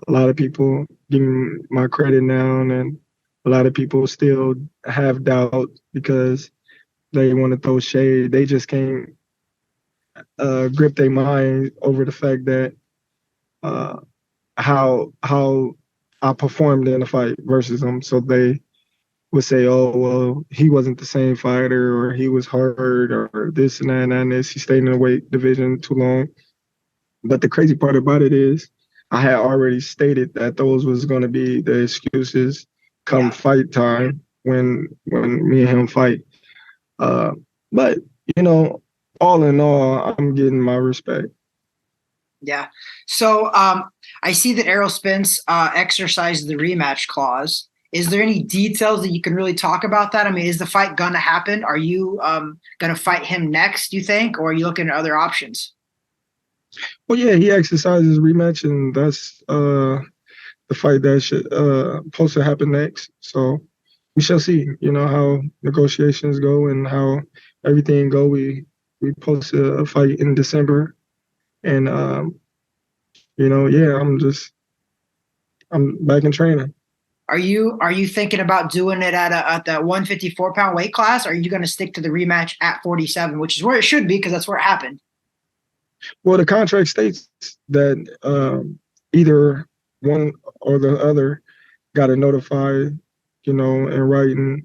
A lot of people giving my credit now, and a lot of people still have doubt because they want to throw shade. They just can't grip their mind over the fact that uh, how I performed in a fight versus him. So they would say, "Oh, well, he wasn't the same fighter, or he was hurt, or this and that and this. He stayed in the weight division too long." But the crazy part about it is, I had already stated that those was going to be the excuses come fight time when me and him fight. Uh, but you know, all in all, I'm getting my respect. Yeah. So I see that Errol Spence exercised the rematch clause. Is there any details that you can really talk about that? I mean, is the fight going to happen? Are you going to fight him next, do you think? Or are you looking at other options? Well, yeah, he exercises rematch, and that's the fight that should supposed to happen next. So we shall see, you know, how negotiations go and how everything go. We post a fight in December, and you know, yeah, I'm back in training. Are you thinking about doing it at the 154-pound weight class? Or are you going to stick to the rematch at 47, which is where it should be because that's where it happened? Well, the contract states that either one or the other got to notify, you know, in writing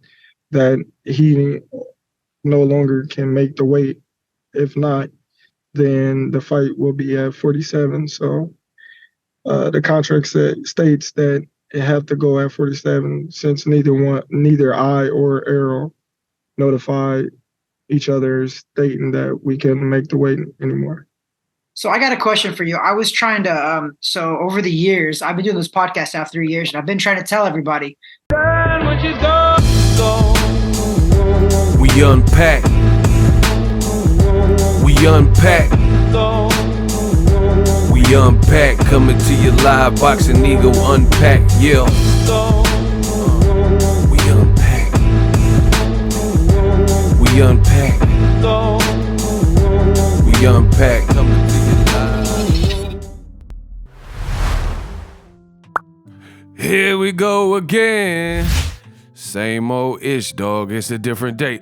that he no longer can make the weight. If not, then the fight will be at 47. So the contract states that it have to go at 47 since neither I or Errol notified each other stating that we can't make the weight anymore. So I got a question for you. I was trying to so over the years, I've been doing this podcast now 3 years, and I've been trying to tell everybody. We unpack. We unpack. We unpack. Coming to you live, Boxingego unpack. Yeah. We unpack. We unpack. We unpack. Coming to you live. Here we go again. Same old ish, dog. It's a different day.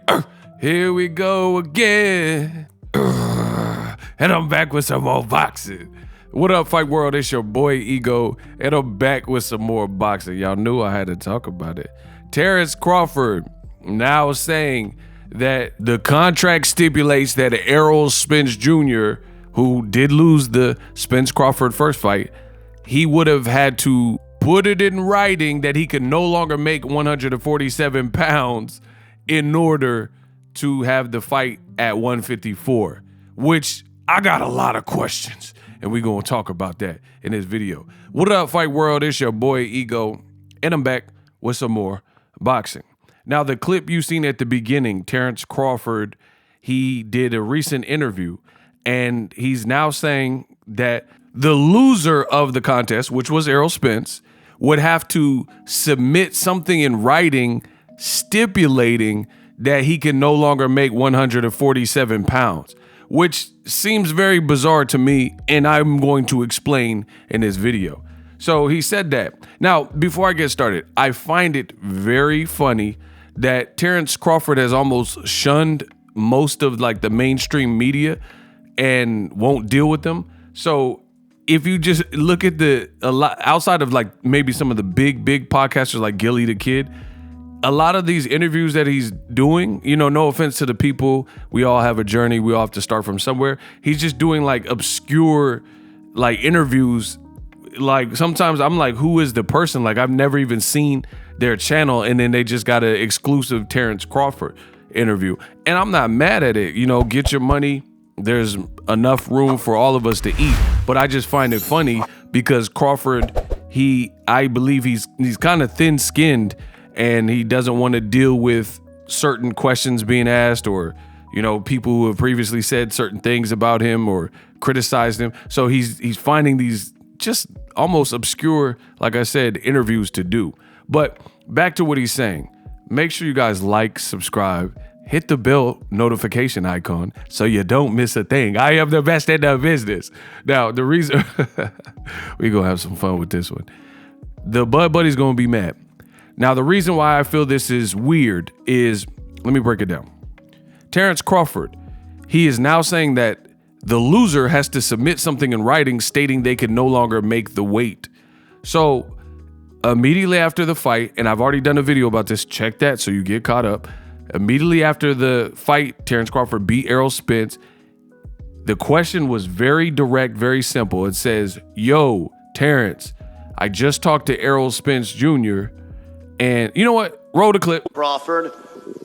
Here we go again. And I'm back with some more boxing. What up, Fight World? It's your boy Ego, and I'm back with some more boxing. Y'all knew I had to talk about it. Terence Crawford now saying that the contract stipulates that Errol Spence Jr., who did lose the Spence Crawford first fight, he would have had to put it in writing that he could no longer make 147 pounds in order to have the fight at 154, which I got a lot of questions, and we're going to talk about that in this video. What up, Fight World? It's your boy Ego, and I'm back with some more boxing. Now, the clip you seen at the beginning, Terence Crawford, he did a recent interview, and he's now saying that the loser of the contest, which was Errol Spence, would have to submit something in writing stipulating that he can no longer make 147 pounds, which seems very bizarre to me, and I'm going to explain in this video. So he said that. Now, before I get started, I find it very funny that Terence Crawford has almost shunned most of like the mainstream media and won't deal with them. So if you just look at outside of like maybe some of the big podcasters like Gilly the Kid, a lot of these interviews that he's doing, you know, no offense to the people, we all have a journey, we all have to start from somewhere. He's just doing like obscure like interviews. Like sometimes I'm like, who is the person? Like I've never even seen their channel, and then they just got an exclusive Terence Crawford interview. And I'm not mad at it, you know, get your money. There's enough room for all of us to eat. But I just find it funny because Crawford, I believe he's kind of thin-skinned, and he doesn't want to deal with certain questions being asked, or, you know, people who have previously said certain things about him or criticized him. So he's finding these just almost obscure, like I said, interviews to do. But back to what he's saying. Make sure you guys like, subscribe, hit the bell notification icon so you don't miss a thing. I am the best in the business. Now, the reason we're going to have some fun with this one. The Bud Buddy's going to be mad. Now, the reason why I feel this is weird is, let me break it down. Terence Crawford, he is now saying that the loser has to submit something in writing stating they can no longer make the weight. So immediately after the fight, and I've already done a video about this, check that so you get caught up. Immediately after the fight, Terence Crawford beat Errol Spence. The question was very direct, very simple. It says, yo, Terence, I just talked to Errol Spence Jr. And you know what? Roll the clip. Crawford,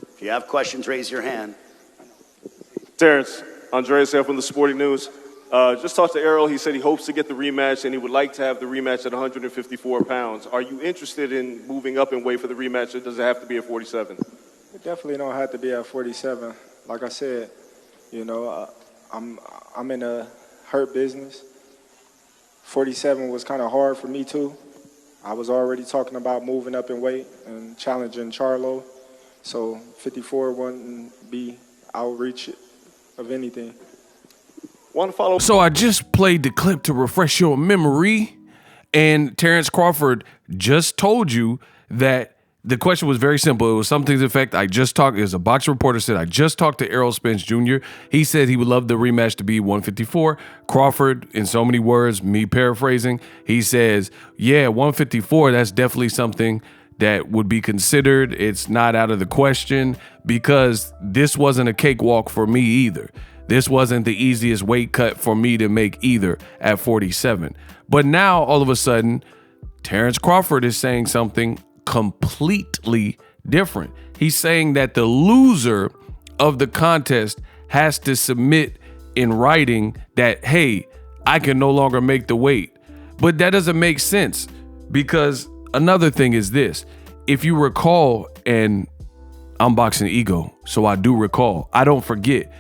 if you have questions, raise your hand. Terence, Andreas here from the Sporting News. Just talked to Errol. He said he hopes to get the rematch and he would like to have the rematch at 154 pounds. Are you interested in moving up in weight for the rematch, or does it have to be at 47? It definitely don't have to be at 47. Like I said, you know, I'm in a hurt business. 47 was kind of hard for me too. I was already talking about moving up in weight and challenging Charlo. So 54 wouldn't be outreach of anything. One follow. So I just played the clip to refresh your memory, and Terence Crawford just told you that the question was very simple. It was something to the effect, as a boxing reporter said, I just talked to Errol Spence Jr. He said he would love the rematch to be 154. Crawford, in so many words, me paraphrasing, he says, yeah, 154, that's definitely something that would be considered. It's not out of the question because this wasn't a cakewalk for me either. This wasn't the easiest weight cut for me to make either at 47. But now, all of a sudden, Terence Crawford is saying something completely different. He's saying that the loser of the contest has to submit in writing that, hey, I can no longer make the weight. But that doesn't make sense because another thing is this. If you recall, and I'm Boxingego, so I do recall, I don't forget.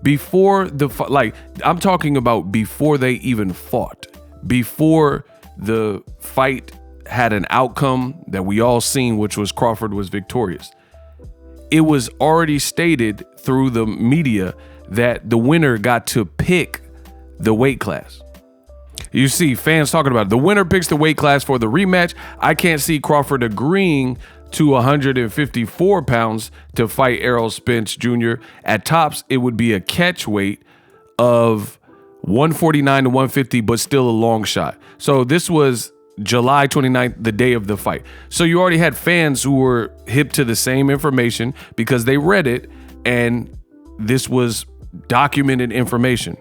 Before the fight, like I'm talking about before they even fought, before the fight had an outcome that we all seen, which was Crawford was victorious. It was already stated through the media that the winner got to pick the weight class. You see fans talking about it. The winner picks the weight class for the rematch. I can't see Crawford agreeing to 154 pounds to fight Errol Spence Jr. At tops, it would be a catch weight of 149 to 150, but still a long shot. So this was July 29th, the day of the fight. So you already had fans who were hip to the same information because they read it, and this was documented information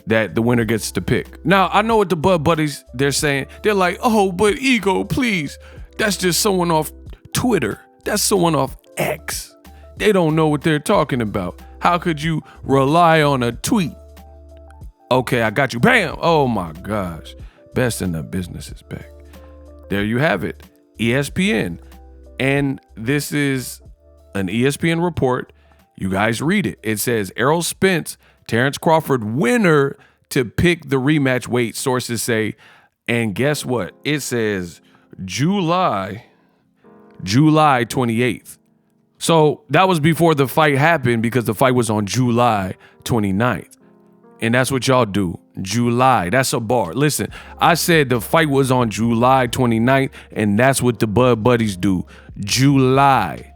that the winner gets to pick. Now, I know what the Bud Buddies, they're saying. They're like, oh, but Ego, please. That's just someone off Twitter. That's someone off X. They don't know what they're talking about. How could you rely on a tweet? Okay, I got you. Bam! Oh my gosh. Best in the business is back. There you have it. ESPN. And this is an ESPN report. You guys read it. It says Errol Spence, Terence Crawford winner to pick the rematch weight, sources say. And guess what? It says July 28th. So that was before the fight happened because the fight was on July 29th. And that's what y'all do. July. That's a bar. Listen, I said the fight was on July 29th, and that's what the Bud Buddies do. July.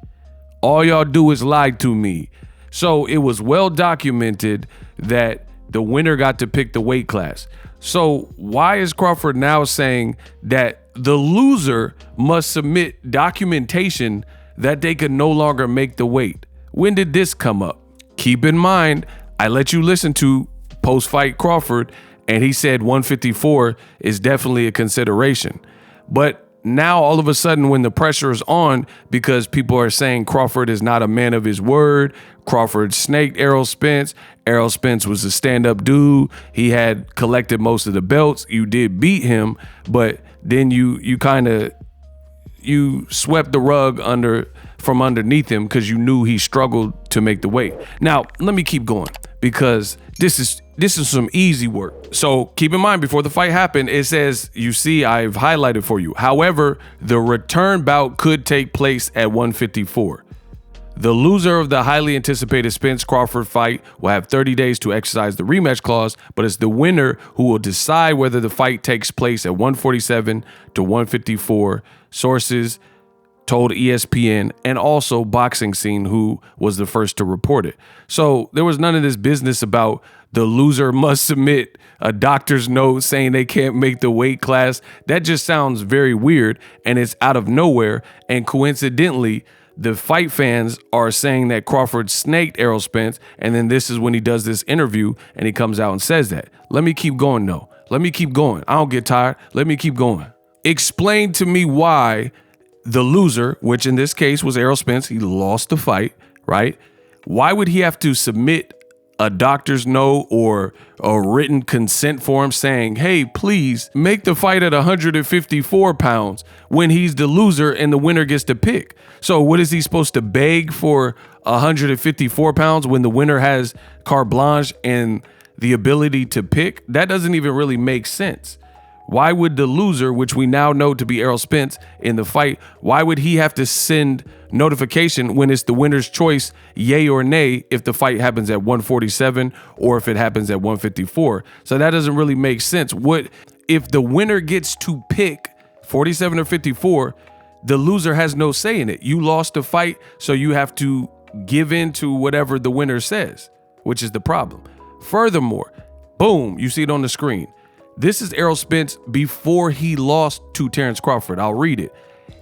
All y'all do is lie to me. So it was well documented that the winner got to pick the weight class. So why is Crawford now saying that the loser must submit documentation that they can no longer make the weight? When did this come up? Keep in mind, I let you listen to post-fight Crawford, and he said 154 is definitely a consideration. But now all of a sudden when the pressure is on because people are saying Crawford is not a man of his word, Crawford snaked Errol Spence. Errol Spence was a stand-up dude. He had collected most of the belts. You did beat him, but then you swept the rug from underneath him because you knew he struggled to make the weight. Now, let me keep going because this is some easy work. So keep in mind, before the fight happened, it says, you see, I've highlighted for you. However, the return bout could take place at 154. The loser of the highly anticipated Spence Crawford fight will have 30 days to exercise the rematch clause, but it's the winner who will decide whether the fight takes place at 147 to 154. Sources told ESPN and also Boxing Scene, who was the first to report it. So there was none of this business about the loser must submit a doctor's note saying they can't make the weight class. That just sounds very weird, and it's out of nowhere. And coincidentally, the fight fans are saying that Crawford snaked Errol Spence, and then this is when he does this interview and he comes out and says that. Let me keep going, though. Let me keep going. I don't get tired. Let me keep going. Explain to me why the loser, which in this case was Errol Spence, he lost the fight, right? Why would he have to submit a doctor's note or a written consent form saying, hey, please make the fight at 154 pounds when he's the loser and the winner gets to pick? So what is he supposed to beg for 154 pounds when the winner has carte blanche and the ability to pick? That doesn't even really make sense. Why would the loser, which we now know to be Errol Spence in the fight, why would he have to send notification when it's the winner's choice, yay or nay, if the fight happens at 147 or if it happens at 154? So that doesn't really make sense. What if the winner gets to pick 47 or 54, the loser has no say in it. You lost the fight, so you have to give in to whatever the winner says, which is the problem. Furthermore, boom, you see it on the screen. This is Errol Spence before he lost to Terence Crawford. I'll read it.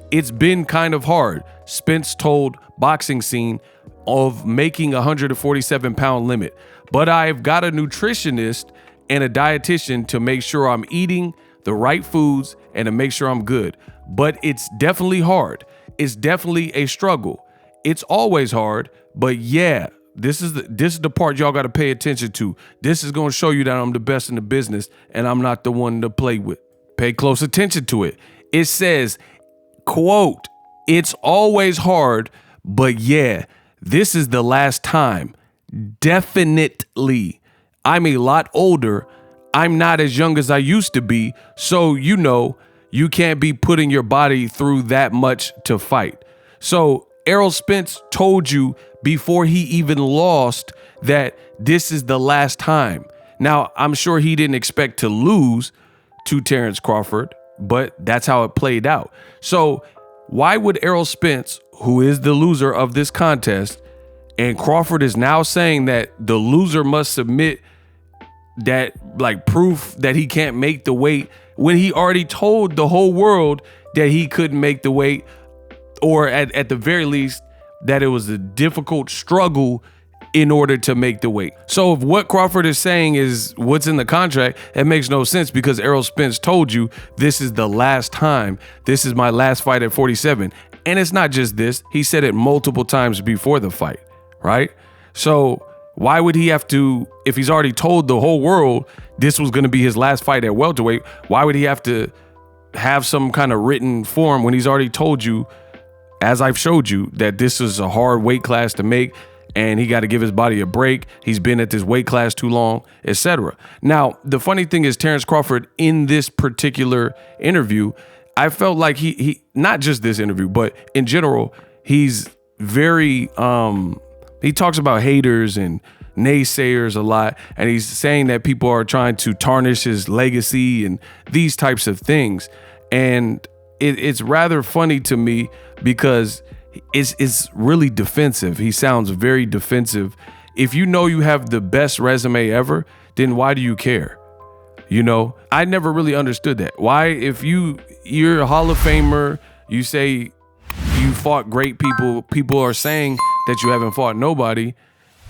It's been kind of hard. Spence told Boxing Scene of making a 147-pound limit, but I've got a nutritionist and a dietitian to make sure I'm eating the right foods and to make sure I'm good. But it's definitely hard. It's definitely a struggle. It's always hard, but yeah, this is the part y'all got to pay attention to. This is going to show you that I'm the best in the business and I'm not the one to play with. Pay close attention to it. It says, quote, it's always hard, but yeah, this is the last time. Definitely. I'm a lot older. I'm not as young as I used to be. So, you can't be putting your body through that much to fight. So Errol Spence told you before he even lost that this is the last time. Now, I'm sure he didn't expect to lose to Terence Crawford, but that's how it played out. So why would Errol Spence, who is the loser of this contest, and Crawford is now saying that the loser must submit that like proof that he can't make the weight when he already told the whole world that he couldn't make the weight, or at the very least that it was a difficult struggle in order to make the weight. So if what Crawford is saying is what's in the contract, it makes no sense because Errol Spence told you this is the last time. This is my last fight at 47. And it's not just this. He said it multiple times before the fight, right? So why would he have to, if he's already told the whole world this was going to be his last fight at welterweight, why would he have to have some kind of written form when he's already told you, as I've showed you, that this is a hard weight class to make and he got to give his body a break. He's been at this weight class too long, etc. Now, the funny thing is Terence Crawford in this particular interview, I felt like he not just this interview, but in general, he's very, he talks about haters and naysayers a lot. And he's saying that people are trying to tarnish his legacy and these types of things. And it's rather funny to me because it's really defensive. He sounds very defensive. If you know you have the best resume ever, then why do you care? I never really understood that. Why, if you're a Hall of Famer, you say you fought great people are saying that you haven't fought nobody,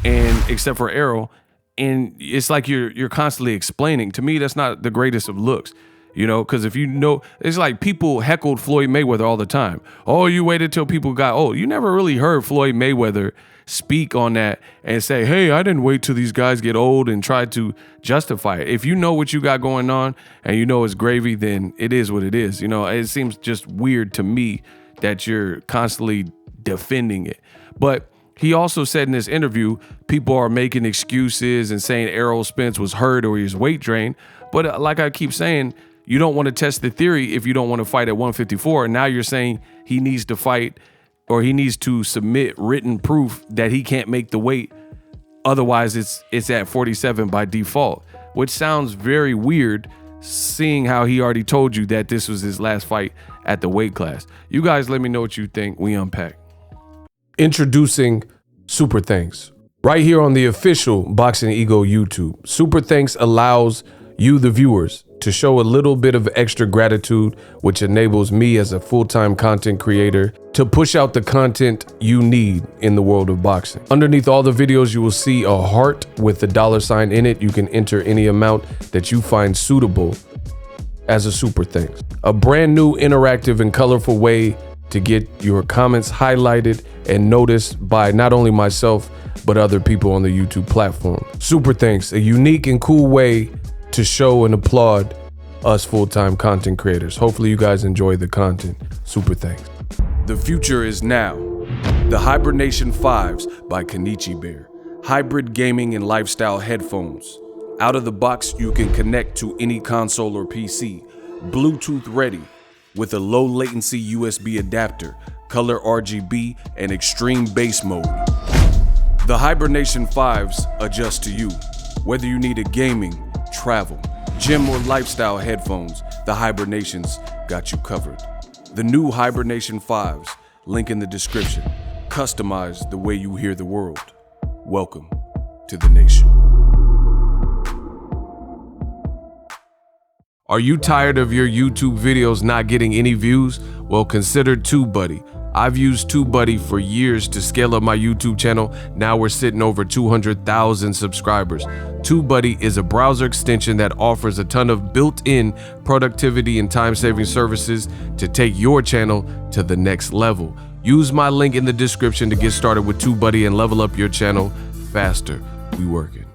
and except for Errol, and it's like you're constantly explaining. To me, that's not the greatest of looks. Because if it's like people heckled Floyd Mayweather all the time. Oh, you waited till people got old. You never really heard Floyd Mayweather speak on that and say, hey, I didn't wait till these guys get old and try to justify it. If you know what you got going on and you know it's gravy, then it is what it is. It seems just weird to me that you're constantly defending it. But he also said in this interview, people are making excuses and saying Errol Spence was hurt or he's weight drained. But like I keep saying, you don't want to test the theory if you don't want to fight at 154. And now you're saying he needs to fight or he needs to submit written proof that he can't make the weight. Otherwise, it's at 47 by default, which sounds very weird, seeing how he already told you that this was his last fight at the weight class. You guys let me know what you think. We unpack. Introducing Super Thanks. Right here on the official Boxingego YouTube. Super Thanks allows you, the viewers, to show a little bit of extra gratitude, which enables me as a full-time content creator to push out the content you need in the world of boxing. Underneath all the videos, you will see a heart with the $sign in it. You can enter any amount that you find suitable as a Super Thanks. A brand new, interactive, and colorful way to get your comments highlighted and noticed by not only myself, but other people on the YouTube platform. Super Thanks, a unique and cool way to show and applaud us full-time content creators. Hopefully you guys enjoy the content. Super Thanks. The future is now. The Hibernation 5s by Kenichi Bear. Hybrid gaming and lifestyle headphones. Out of the box, you can connect to any console or PC. Bluetooth ready with a low latency USB adapter, color RGB, and extreme bass mode. The Hibernation 5s adjust to you. Whether you need a gaming, travel, gym, or lifestyle headphones, the Hibernations got you covered. The new Hibernation 5s, link in the description. Customize the way you hear the world. Welcome to the nation. Are you tired of your YouTube videos not getting any views? Well, consider TubeBuddy. I've used TubeBuddy for years to scale up my YouTube channel. Now we're sitting over 200,000 subscribers. TubeBuddy is a browser extension that offers a ton of built-in productivity and time-saving services to take your channel to the next level. Use my link in the description to get started with TubeBuddy and level up your channel faster. We working.